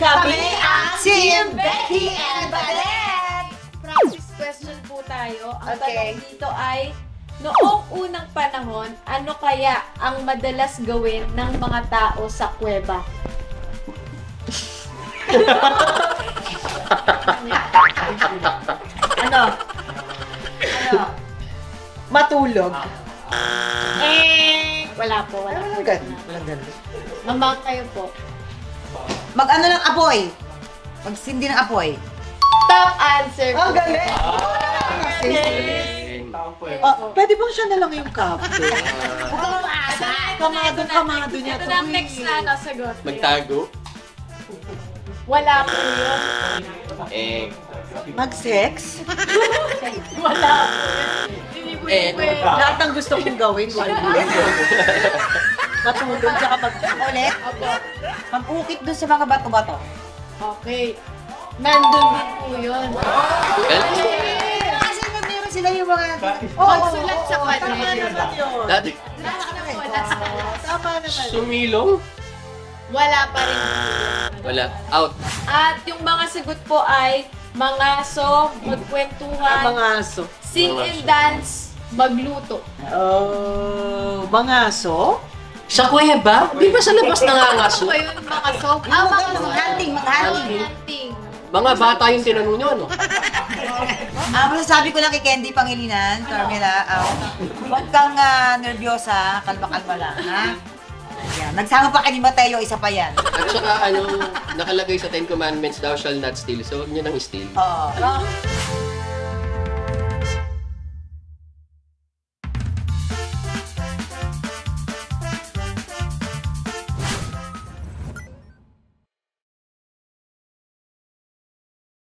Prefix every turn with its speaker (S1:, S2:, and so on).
S1: Kami ang Team Becky and Balette!
S2: Practice question po tayo. Ang
S1: Okay.
S2: tanong dito ay, noong unang panahon, ano kaya ang madalas gawin ng mga tao sa kuweba?
S1: Ano? Matulog.
S2: Wala po, wala po.
S1: Walang ganun.
S2: Mamang kayo po.
S1: Mag-ano ng apoy? Magsindi ng apoy.
S2: Top answer po.
S1: Ang galing! Pwede bang siya na lang yung captain? Huwag kang umaasa! Kamado niya
S2: Ito
S1: to
S2: na ang next
S1: eh.
S2: na sagot.
S3: Magtago?
S2: Wala po yun.
S1: Mag-sex?
S2: Wala po yun. Hindi po yun pwede.
S1: Lahat ng gusto kong gawin, wala. Matulog, tsaka ulit. Mag-ukit dun sa mga bato-bato.
S2: Okay. Nandun din po yun.
S1: Kasi meron sila yung mga...
S2: Magsulat sa pader.
S3: Dati,
S1: Tama naman.
S3: sumilong?
S2: Wala pa rin.
S3: Wala. Out.
S2: At yung mga sagot po ay mangaso, magkwentuhan,
S1: Mga aso.
S2: sing and dance, magluto.
S1: Mga aso?
S3: Sa kuweba? Di ba sa labas nangangaso?
S2: Ano ba yun, mga soap? Mga
S1: Mag-hunting.
S2: hunting.
S3: Mga bata yung tinanong nyo, ano?
S1: Masasabi ko lang kay Candy Pangilinan, Carmela, huwag kang nervyosa, kalma-kalma lang, ha? Yan. Nagsama pa kay ni Mateo, isa pa yan.
S3: At saka, nakalagay sa Ten Commandments, thou shall not steal. So, huwag nyo nang steal.
S1: Oo.